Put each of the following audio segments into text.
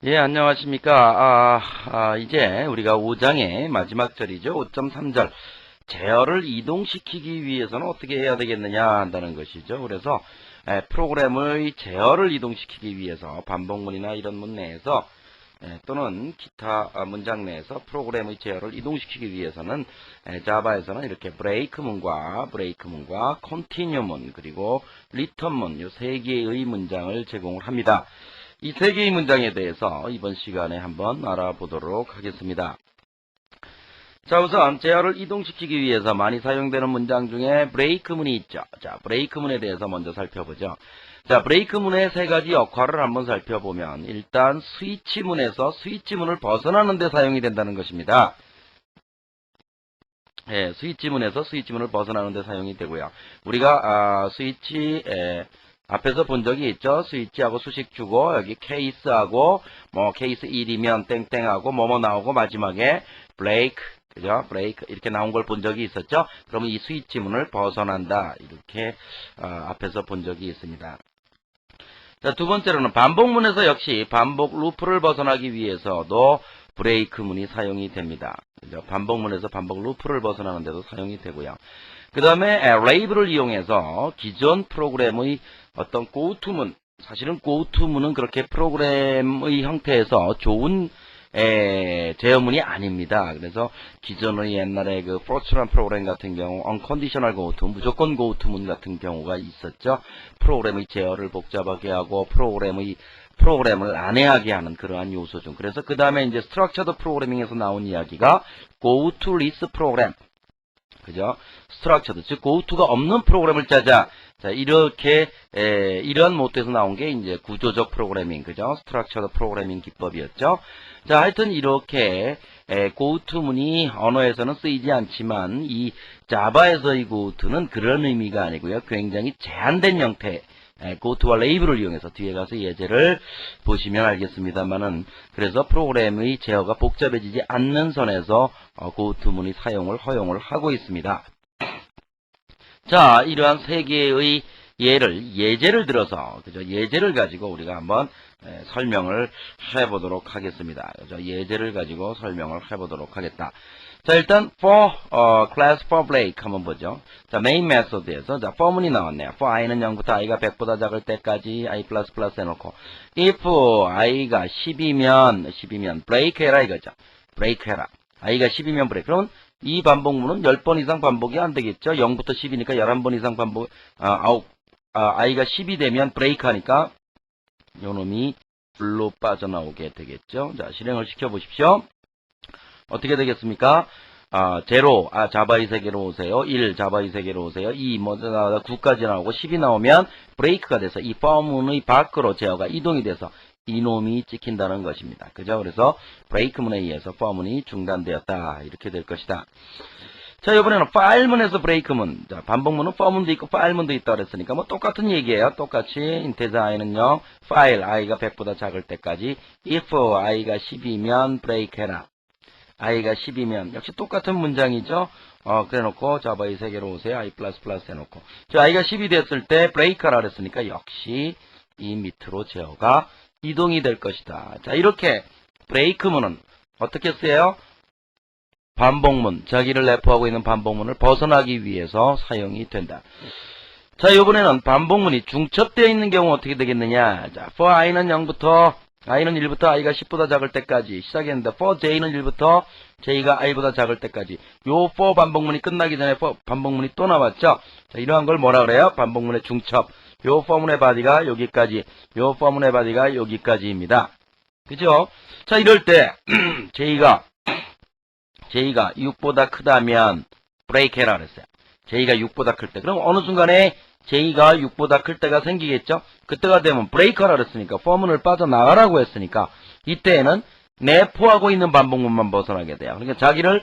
예, 안녕하십니까. 이제 우리가 5장의 마지막 절이죠. 5.3절. 제어를 이동시키기 위해서는 어떻게 해야 되겠느냐 한다는 것이죠. 그래서 프로그램의 제어를 이동시키기 위해서 반복문이나 이런 문 내에서 또는 기타 문장 내에서 프로그램의 제어를 이동시키기 위해서는 자바에서는 이렇게 브레이크문과 컨티뉴문 그리고 리턴문 이 세 개의 문장을 제공을 합니다. 이 세 개의 문장에 대해서 이번 시간에 한번 알아보도록 하겠습니다. 자, 우선 제어를 이동시키기 위해서 많이 사용되는 문장 중에 브레이크문이 있죠. 자, 브레이크문에 대해서 먼저 살펴보죠. 자, 브레이크문의 세 가지 역할을 한번 살펴보면 일단 스위치문에서 스위치문을 벗어나는 데 사용이 된다는 것입니다. 스위치문에서 스위치문을 벗어나는 데 사용이 되고요. 우리가 스위치 앞에서 본 적이 있죠. 스위치하고 수식 주고 여기 케이스하고 뭐 케이스 1이면 땡땡하고 뭐뭐 나오고 마지막에 브레이크 그죠? 브레이크 이렇게 나온 걸 본 적이 있었죠. 그러면 이 스위치문을 벗어난다 이렇게 앞에서 본 적이 있습니다. 자, 두 번째로는 반복문에서 역시 반복 루프를 벗어나기 위해서도 브레이크문이 사용이 됩니다. 그죠? 반복문에서 반복 루프를 벗어나는 데도 사용이 되고요. 그 다음에 레이블을 이용해서 기존 프로그램의 어떤 고투문, 사실은 고투문은 그렇게 프로그램의 형태에서 좋은 제어문이 아닙니다. 그래서 기존의 옛날에 그 프로처럼 프로그램 같은 경우 unconditional goto, 무조건 goto문 같은 경우가 있었죠. 프로그램의 제어를 복잡하게 하고 프로그램을 안해하게 하는 그러한 요소 중. 그래서 그 다음에 이제 structured programming에서 나온 이야기가 go to list program. 그죠? structured, 즉 goto가 없는 프로그램을 짜자. 자, 이렇게 이러한 모토에서 나온 게 이제 구조적 프로그래밍, 그죠? structured 프로그래밍 기법이었죠. 자, 하여튼 이렇게 goto문이 언어에서는 쓰이지 않지만 이 자바에서의 goto는 그런 의미가 아니고요. 굉장히 제한된 형태. 고토와 레이블을 이용해서 뒤에 가서 예제를 보시면 알겠습니다만은 그래서 프로그램의 제어가 복잡해지지 않는 선에서 고토문의 사용을 허용을 하고 있습니다. 자, 이러한 세 개의 예제를 들어서 그죠? 예제를 가지고 우리가 한번 설명을 해보도록 하겠습니다. 그죠? 예제를 가지고 설명을 해보도록 하겠다. 자, 일단 for class for break 한번 보죠. 자, main method에서 자, for문이 나왔네요. for i는 0부터 i가 100보다 작을 때까지 i++ 해놓고 if i가 10이면 break 해라 이거죠. break 해라. i가 10이면 break. 그러면 이 반복문은 10번 이상 반복이 안 되겠죠. 0부터 10이니까 11번 이상 반복, i가 10이 되면 브레이크 하니까 요놈이 불로 빠져나오게 되겠죠. 자, 실행을 시켜보십시오. 어떻게 되겠습니까? 0, 자바의 세계로 오세요. 1, 자바의 세계로 오세요. 2, 9까지 나오고 10이 나오면 브레이크가 돼서 이 포문의 밖으로 제어가 이동이 돼서 이놈이 찍힌다는 것입니다. 그죠? 그래서 브레이크문에 의해서 포문이 중단되었다. 이렇게 될 것이다. 자, 이번에는 파일문에서 브레이크문. 자, 반복문은 포문도 있고 파일문도 있다 그랬으니까 뭐 똑같은 얘기예요. 똑같이 인테저 i는요. 파일 i가 100보다 작을 때까지 if i가 10이면 브레이크 해라. i가 10이면 역시 똑같은 문장이죠. 그래 놓고 자바의 세계로 오세요. i++ 해놓고. 자, i가 10이 됐을 때 브레이크 하라 그랬으니까 역시 이 밑으로 제어가 이동이 될 것이다. 자, 이렇게 브레이크문은 어떻게 쓰여요? 반복문, 자기를 내포하고 있는 반복문을 벗어나기 위해서 사용이 된다. 자, 이번에는 반복문이 중첩되어 있는 경우 어떻게 되겠느냐? 자, for i는 0부터 i는 1부터 i가 10보다 작을 때까지 시작했는데 for j는 1부터 j가 i보다 작을 때까지 요 for 반복문이 끝나기 전에 for 반복문이 또 나왔죠. 자, 이러한 걸 뭐라 그래요? 반복문의 중첩. 요 for문의 바디가 여기까지, 요 for문의 바디가 여기까지입니다. 그죠? 자, 이럴 때 j가 6보다 크다면 브레이크 해라 그랬어요. j가 6보다 클 때. 그럼 어느 순간에 j가 6보다 클 때가 생기겠죠? 그때가 되면 브레이크 하라 그랬으니까 포문을 빠져나가라고 했으니까 이때에는 내포하고 있는 반복문만 벗어나게 돼요. 그러니까 자기를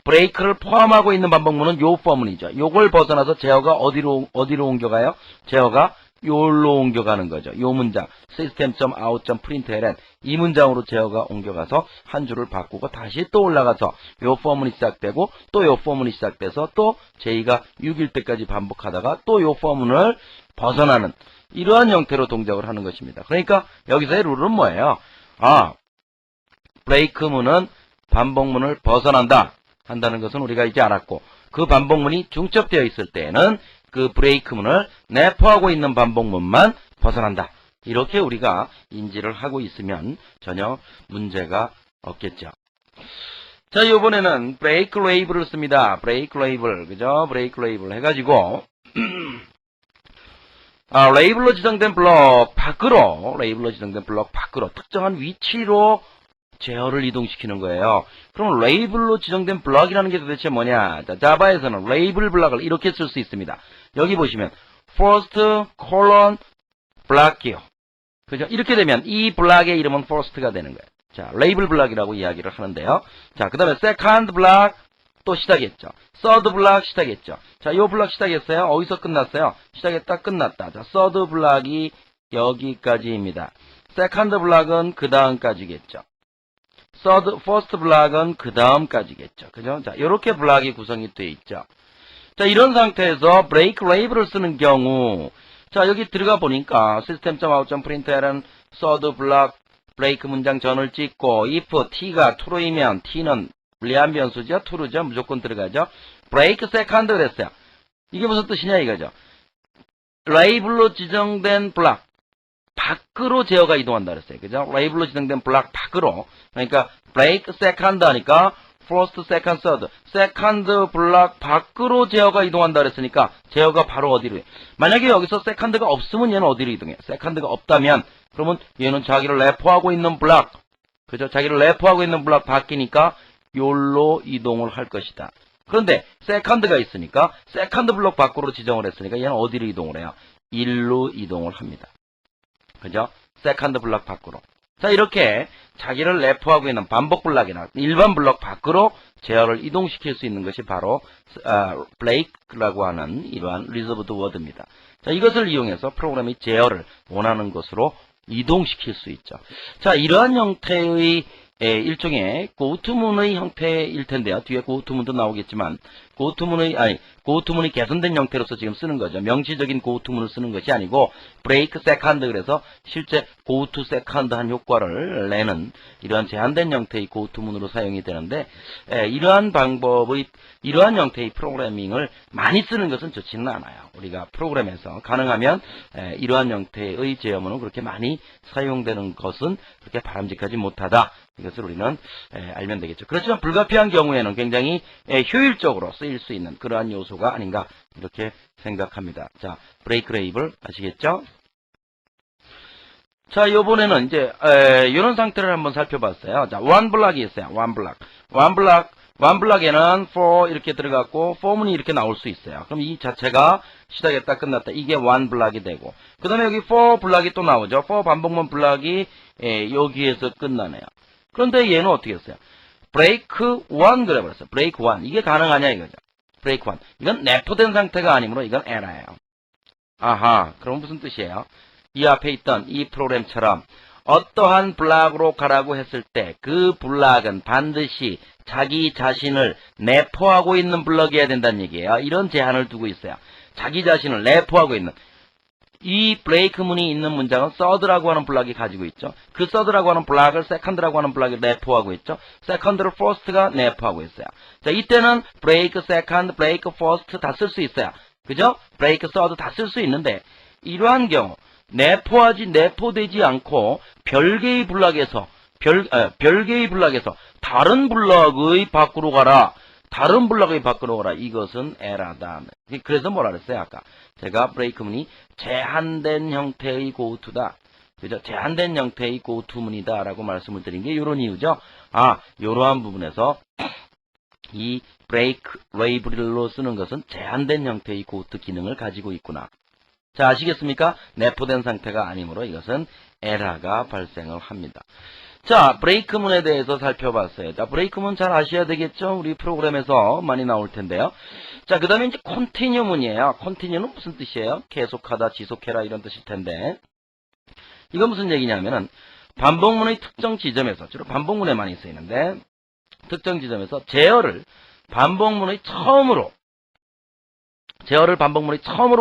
브레이크를 포함하고 있는 반복문은 요 포문이죠. 요걸 벗어나서 제어가 어디로 옮겨가요? 제어가 요로 옮겨가는 거죠. 요 문장 system.out.println 이 문장으로 제어가 옮겨가서 한 줄을 바꾸고 다시 또 올라가서 요 포문이 시작되고 또 요 포문이 시작돼서 또 j가 6일 때까지 반복하다가 또 요 포문을 벗어나는 이러한 형태로 동작을 하는 것입니다. 그러니까 여기서의 룰은 뭐예요? 브레이크문은 반복문을 벗어난다 한다는 것은 우리가 이제 알았고, 그 반복문이 중첩되어 있을 때에는 그 브레이크문을 내포하고 있는 반복문만 벗어난다. 이렇게 우리가 인지를 하고 있으면 전혀 문제가 없겠죠. 자, 이번에는 브레이크 레이블을 씁니다. 브레이크 레이블, 그죠? 브레이크 레이블 해가지고 레이블로 지정된 블럭 밖으로, 특정한 위치로 제어를 이동시키는 거예요. 그럼 레이블로 지정된 블럭이라는 게 도대체 뭐냐? 자, 자바에서는 레이블 블럭을 이렇게 쓸 수 있습니다. 여기 보시면 first colon block이요. 그죠? 이렇게 되면 이 블럭의 이름은 first가 되는 거예요. 자, 레이블 블럭이라고 이야기를 하는데요. 자, 그 다음에 second block 또 시작했죠. third block 시작했죠. 자, 요 블럭 시작했어요. 어디서 끝났어요? 시작했다, 끝났다. 자, third block이 여기까지입니다. second block은 그 다음까지겠죠. first block은 그 다음까지겠죠. 그죠? 자, 요렇게 블럭이 구성이 되어 있죠. 자, 이런 상태에서 브레이크 레이블을 쓰는 경우, 자, 여기 들어가 보니까 system.out.println third block 브레이크 문장 전을 찍고 if t가 true이면 t는 불리한 변수죠. true죠. 무조건 들어가죠. break second 그랬어요. 이게 무슨 뜻이냐 이거죠. 레이블로 지정된 블럭 밖으로 제어가 이동한다 그랬어요. 그죠? 레이블로 지정된 블럭 밖으로. 그러니까 break second 하니까 first, second, third. second 블럭 밖으로 제어가 이동한다 그랬으니까 제어가 바로 어디로 해? 만약에 여기서 second가 없으면 얘는 어디로 이동해? second가 없다면 그러면 얘는 자기를 내포하고 있는 블럭, 그죠? 자기를 내포하고 있는 블럭 바뀌니까 요로 이동을 할 것이다. 그런데 second가 있으니까 second 블럭 밖으로 지정을 했으니까 얘는 어디로 이동을 해요? 1로 이동을 합니다. 그죠? 세컨드 블럭 밖으로. 자, 이렇게 자기를 내포하고 있는 반복 블럭이나 일반 블럭 밖으로 제어를 이동시킬 수 있는 것이 바로 브레이크라고 하는 이러한 리저브드 워드입니다. 자, 이것을 이용해서 프로그램이 제어를 원하는 곳으로 이동시킬 수 있죠. 자, 이러한 형태의 일종의 고투문의 형태일 텐데요. 뒤에 고투문도 나오겠지만 고투문이 개선된 형태로서 지금 쓰는 거죠. 명시적인 고투문을 쓰는 것이 아니고 브레이크 세컨드 그래서 실제 고투 세컨드한 효과를 내는 이러한 제한된 형태의 고투문으로 사용이 되는데 이러한 형태의 프로그래밍을 많이 쓰는 것은 좋지는 않아요. 우리가 프로그램에서 가능하면 이러한 형태의 제어문은 그렇게 많이 사용되는 것은 그렇게 바람직하지 못하다. 이것을 우리는 알면 되겠죠. 그렇지만 불가피한 경우에는 굉장히 효율적으로 쓰일 수 있는 그러한 요소가 아닌가 이렇게 생각합니다. 자, 브레이크 레이블 아시겠죠? 자, 이번에는 이제 이런 상태를 한번 살펴봤어요. 자, one block이 있어요. one block에는 for 이렇게 들어갔고 form문이 이렇게 나올 수 있어요. 그럼 이 자체가 시작했다 끝났다 이게 one block이 되고 그 다음에 여기 for 블럭이 또 나오죠. for 반복문 블럭이 여기에서 끝나네요. 그런데 얘는 어떻게 했어요? break one 그래버렸어요. break one 이게 가능하냐 이거죠. break one 이건 내포된 상태가 아니므로 이건 에러예요. 아하, 그럼 무슨 뜻이에요? 이 앞에 있던 이 프로그램처럼 어떠한 블락으로 가라고 했을 때 그 블락은 반드시 자기 자신을 내포하고 있는 블럭이어야 된다는 얘기예요. 이런 제한을 두고 있어요. 자기 자신을 내포하고 있는 이 브레이크 문이 있는 문장은 third라고 하는 블락이 가지고 있죠. 그 third라고 하는 블락을 second라고 하는 블락이 내포하고 있죠. second를 first가 내포하고 있어요. 자, 이때는 break second, break first 다 쓸 수 있어요. 그죠? break third 다 쓸 수 있는데 이러한 경우 내포되지 않고 별개의 블락에서 다른 블락의 밖으로 가라. 이것은 에러다. 그래서 뭐라 그랬어요? 아까 제가 브레이크문이 제한된 형태의 고투다. 그죠? 제한된 형태의 고투문이다 라고 말씀을 드린 게 이런 이유죠. 이러한 부분에서 이 브레이크 레이블로 쓰는 것은 제한된 형태의 고투 기능을 가지고 있구나. 자, 아시겠습니까? 내포된 상태가 아니므로 이것은 에러가 발생을 합니다. 자, 브레이크문에 대해서 살펴봤어요. 자, 브레이크문 잘 아셔야 되겠죠? 우리 프로그램에서 많이 나올 텐데요. 자, 그 다음에 이제 컨티뉴문이에요. 컨티뉴는 무슨 뜻이에요? 계속하다, 지속해라 이런 뜻일 텐데. 이건 무슨 얘기냐면은 반복문의 특정 지점에서, 주로 반복문에 많이 쓰이는데, 특정 지점에서 제어를 반복문의 처음으로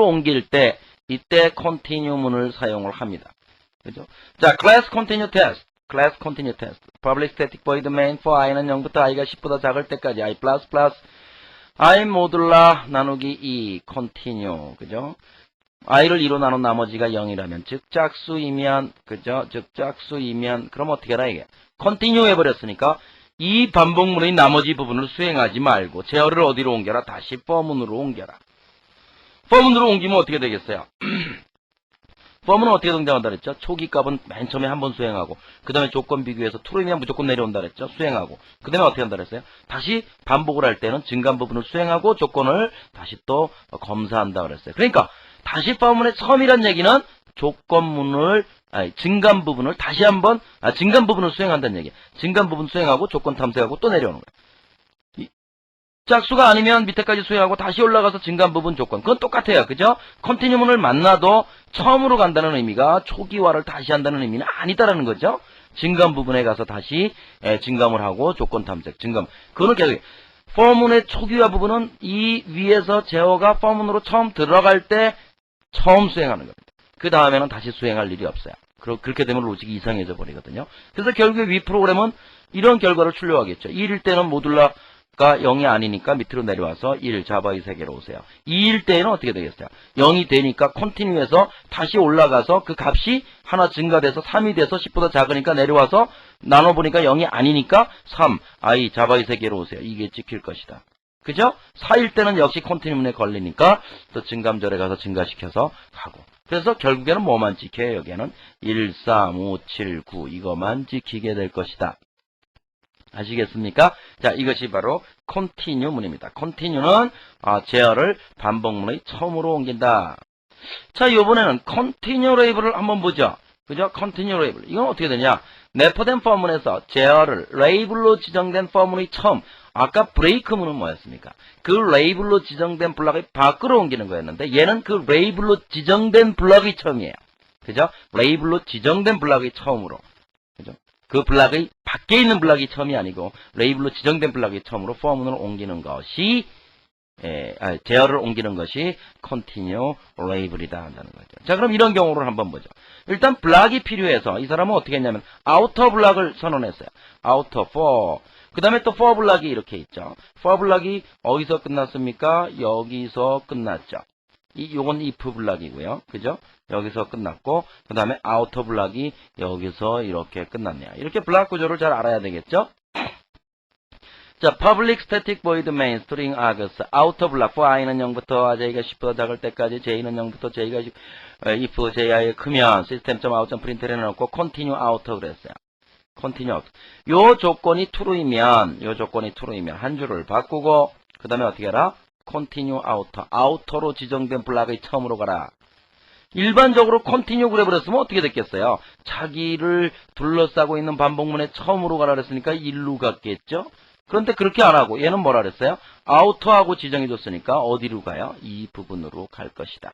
옮길 때, 이때 컨티뉴문을 사용을 합니다. 그죠? 자, class continue test. class continue test. public static void main for i는 0부터 i가 10보다 작을 때까지 i 플러스 플러스 i 모듈라 나누기 2 continue. 그죠? i를 2로 나눈 나머지가 0이라면 즉 짝수이면 그죠? 즉 짝수이면 그럼 어떻게 하라 이게? continue 해버렸으니까 이 반복문의 나머지 부분을 수행하지 말고 제어를 어디로 옮겨라? 다시 for문으로 옮겨라. for문으로 옮기면 어떻게 되겠어요? for문은 어떻게 등장한다 그랬죠? 초기 값은 맨 처음에 한번 수행하고 그 다음에 조건 비교해서 true이면 무조건 내려온다 그랬죠? 수행하고 그 다음에 어떻게 한다 그랬어요? 다시 반복을 할 때는 증가한 부분을 수행하고 조건을 다시 또 검사한다 그랬어요. 그러니까 다시 for문의 처음이란 얘기는 조건문을 증가한 부분을 다시 한번 증가한 부분을 수행한다는 얘기예요. 증가한 부분 수행하고 조건 탐색하고 또 내려오는 거예요. 짝수가 아니면 밑에까지 수행하고 다시 올라가서 증가한 부분 조건. 그건 똑같아요. 그죠? 컨티뉴문을 만나도 처음으로 간다는 의미가 초기화를 다시 한다는 의미는 아니다라는 거죠. 증가한 부분에 가서 다시 증감을 하고 조건 탐색, 증감. 그거는 계속 for문의 초기화 부분은 이 위에서 제어가 for문으로 처음 들어갈 때 처음 수행하는 겁니다. 그 다음에는 다시 수행할 일이 없어요. 그렇게 되면 로직이 이상해져 버리거든요. 그래서 결국에 위 프로그램은 이런 결과를 출력하겠죠. 1일 때는 모듈라가 0이 아니니까 밑으로 내려와서 1 자바이 세계로 오세요. 2일 때는 어떻게 되겠어요? 0이 되니까 컨티뉴해서 다시 올라가서 그 값이 하나 증가돼서 3이 돼서 10보다 작으니까 내려와서 나눠보니까 0이 아니니까 3 i 자바이 세계로 오세요. 이게 찍힐 것이다. 그죠? 4일 때는 역시 컨티뉴문에 걸리니까 또 증감절에 가서 증가시켜서 가고. 그래서 결국에는 뭐만 지켜요? 여기에는 1, 3, 5, 7, 9 이것만 지키게 될 것이다. 아시겠습니까? 자, 이것이 바로 continue문입니다. continue는 제어를 반복문의 처음으로 옮긴다. 자, 이번에는 continue label을 한번 보죠. 그죠? continue label. 이건 어떻게 되냐? 내포된 for문에서 제어를 label로 지정된 for문의 처음. 아까 브레이크문은 뭐였습니까? 그 레이블로 지정된 블럭의 밖으로 옮기는 거였는데 얘는 그 레이블로 지정된 블럭이 처음이에요. 그죠? 레이블로 지정된 블럭이 처음으로. 그죠? 그 블럭의 밖에 있는 블럭이 처음이 아니고 레이블로 지정된 블럭이 처음으로 for문을 옮기는 것이 제어를 옮기는 것이 continue label이다 한다는 거죠. 자, 그럼 이런 경우를 한번 보죠. 일단 블럭이 필요해서 이 사람은 어떻게 했냐면 outer 블럭을 선언했어요. outer for 그 다음에 또 for 블럭이 이렇게 있죠. for 블럭이 어디서 끝났습니까? 여기서 끝났죠. 요건 if 블럭이고요. 그죠? 여기서 끝났고, 그 다음에 outer 블럭이 여기서 이렇게 끝났네요. 이렇게 블럭 구조를 잘 알아야 되겠죠? 자, public static void main string args outer 블럭 for i는 0부터 j가 10보다 작을 때까지 j는 0부터 j가 10, if ji가 크면 system.out.println 해놓고 continue outer 그랬어요. continue. 요 조건이 true이면 한 줄을 바꾸고 그 다음에 어떻게 해라? continue outer. outer로 지정된 블락의 처음으로 가라. 일반적으로 continue 그래버렸으면 어떻게 됐겠어요? 자기를 둘러싸고 있는 반복문의 처음으로 가라 그랬으니까 1루 갔겠죠? 그런데 그렇게 안 하고 얘는 뭐라 그랬어요? outer하고 지정해줬으니까 어디로 가요? 이 부분으로 갈 것이다.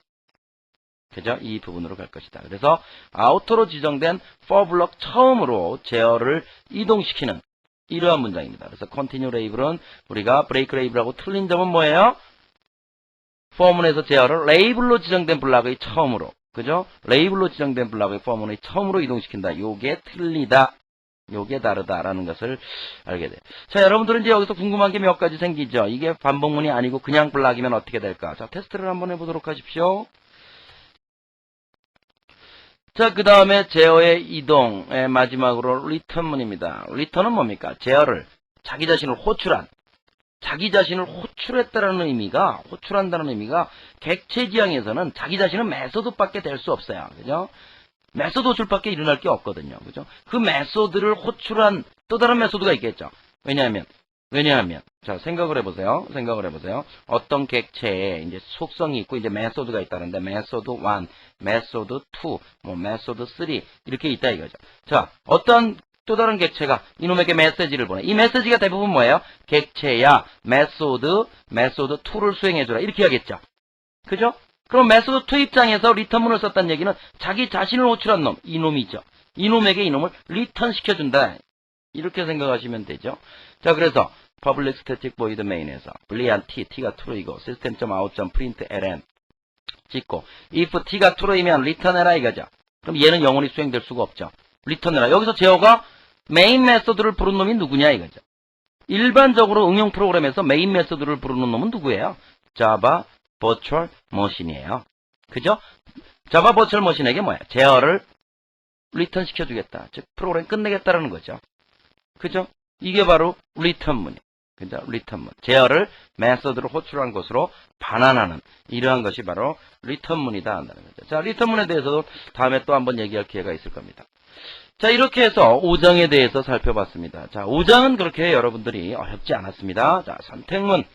그죠? 이 부분으로 갈 것이다. 그래서 아우터로 지정된 for 블럭 처음으로 제어를 이동시키는 이러한 문장입니다. 그래서 continue label은 우리가 break label하고 틀린 점은 뭐예요? for문에서 제어를 label로 지정된 블럭의 처음으로, 그죠? label로 지정된 블럭의 for문의 처음으로 이동시킨다. 요게 틀리다. 요게 다르다라는 것을 알게 돼요. 자, 여러분들은 이제 여기서 궁금한 게 몇 가지 생기죠? 이게 반복문이 아니고 그냥 블럭이면 어떻게 될까? 자, 테스트를 한번 해보도록 하십시오. 자, 그 다음에 제어의 이동, 마지막으로 return문입니다. return은 뭡니까? 제어를, 자기 자신을 호출했다는 의미가, 호출한다는 의미가 객체지향에서는 자기 자신은 메소드밖에 될 수 없어요. 그죠? 메소드 호출밖에 일어날 게 없거든요. 그죠? 그 메소드를 호출한 또 다른 메소드가 있겠죠. 왜냐하면, 자, 생각을 해보세요. 어떤 객체에 이제 속성이 있고, 이제 메소드가 있다는데, 메소드 1, 메소드 2, 메소드 3, 이렇게 있다 이거죠. 자, 어떤 또 다른 객체가 이놈에게 메시지를 보내. 이 메시지가 대부분 뭐예요? 객체야, 메소드 2를 수행해줘라. 이렇게 하겠죠. 그죠? 그럼 메소드 2 입장에서 리턴문을 썼다는 얘기는 자기 자신을 호출한 놈, 이놈이죠. 이놈에게 이놈을 리턴 시켜준다. 이렇게 생각하시면 되죠. 자, 그래서 public static void main에서 불리한 t가 true이고 system.out.println 찍고 if t가 true이면 return해라 이거죠. 그럼 얘는 영원히 수행될 수가 없죠. 리턴해라. 여기서 제어가 메인 메서드를 부른 놈이 누구냐 이거죠. 일반적으로 응용 프로그램에서 메인 메서드를 부르는 놈은 누구예요? 자바 버추얼 머신이에요. 그죠? 자바 버추얼 머신에게 뭐야? 제어를 리턴 시켜주겠다. 즉 프로그램 끝내겠다라는 거죠. 그죠? 이게 바로 리턴문이에요. 그죠? 리턴문. 제어를 메서드로 호출한 것으로 반환하는 이러한 것이 바로 리턴문이다 한다는 거죠. 자, 리턴문에 대해서도 다음에 또 한번 얘기할 기회가 있을 겁니다. 자, 이렇게 해서 5장에 대해서 살펴봤습니다. 자, 5장은 그렇게 여러분들이 어렵지 않았습니다. 자, 선택문,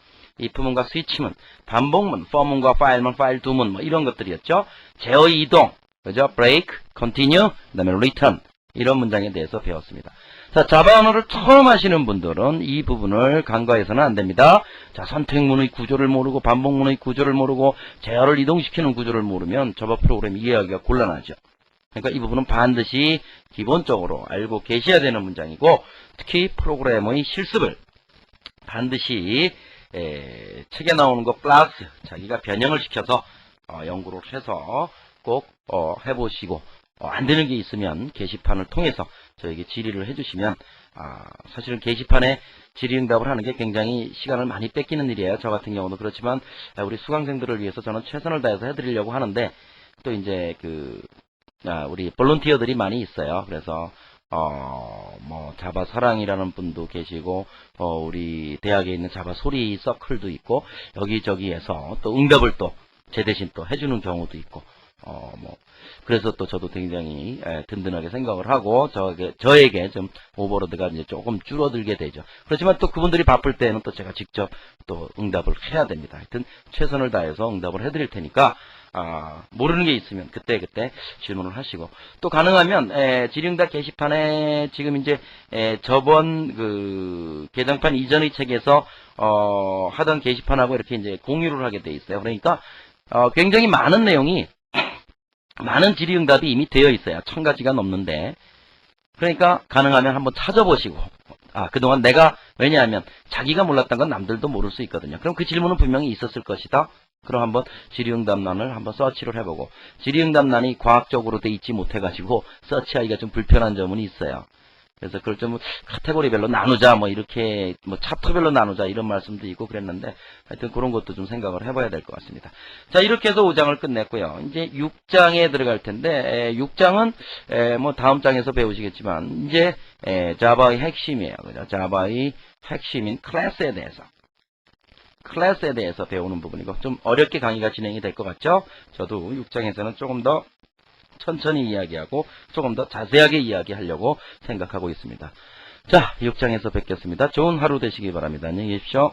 if문과 스위치문, 반복문, for문과 file문, file do문 뭐 이런 것들이었죠. 제어 이동, 그죠? break, continue, 그 다음에 return 이런 문장에 대해서 배웠습니다. 자, 자바 언어를 처음 하시는 분들은 이 부분을 간과해서는 안 됩니다. 자, 선택문의 구조를 모르고 반복문의 구조를 모르고 제어를 이동시키는 구조를 모르면 자바 프로그램 이해하기가 곤란하죠. 그러니까 이 부분은 반드시 기본적으로 알고 계셔야 되는 문장이고 특히 프로그램의 실습을 반드시 책에 나오는 거 플러스 자기가 변형을 시켜서 연구를 해서 꼭 해보시고 안 되는 게 있으면 게시판을 통해서 저에게 질의를 해주시면 사실은 게시판에 질의응답을 하는 게 굉장히 시간을 많이 뺏기는 일이에요. 저 같은 경우도 그렇지만 우리 수강생들을 위해서 저는 최선을 다해서 해드리려고 하는데 또 이제 우리 볼런티어들이 많이 있어요. 그래서 뭐 자바 사랑이라는 분도 계시고 우리 대학에 있는 자바 소리 서클도 있고 여기저기에서 또 응답을 또 제 대신 또 해주는 경우도 있고 그래서 또 저도 굉장히 든든하게 생각을 하고 저에게 좀 오버로드가 이제 조금 줄어들게 되죠. 그렇지만 또 그분들이 바쁠 때는 또 제가 직접 또 응답을 해야 됩니다. 하여튼 최선을 다해서 응답을 해드릴 테니까 모르는 게 있으면 그때 질문을 하시고 또 가능하면 질의응답 게시판에 지금 이제 저번 개정판 이전의 책에서 하던 게시판하고 이렇게 이제 공유를 하게 돼 있어요. 그러니까 굉장히 많은 내용이 많은 질의응답이 이미 되어 있어요. 1000가지가 넘는데 그러니까 가능하면 한번 찾아보시고 그동안 내가 왜냐하면 자기가 몰랐던 건 남들도 모를 수 있거든요. 그럼 그 질문은 분명히 있었을 것이다. 그럼 한번 질의응답란을 한번 서치를 해보고 질의응답란이 과학적으로 돼 있지 못해가지고 서치하기가 좀 불편한 점은 있어요. 그래서 그걸 좀 카테고리별로 나누자 이렇게 챕터별로 나누자 이런 말씀도 있고 그랬는데 하여튼 그런 것도 좀 생각을 해봐야 될 것 같습니다. 자, 이렇게 해서 5장을 끝냈고요. 이제 6장에 들어갈 텐데 6장은 다음 장에서 배우시겠지만 이제 자바의 핵심이에요. 그죠? 자바의 핵심인 클래스에 대해서 배우는 부분이고 좀 어렵게 강의가 진행이 될 것 같죠? 저도 6장에서는 조금 더 천천히 이야기하고 조금 더 자세하게 이야기하려고 생각하고 있습니다. 자, 6장에서 뵙겠습니다. 좋은 하루 되시기 바랍니다. 안녕히 계십시오.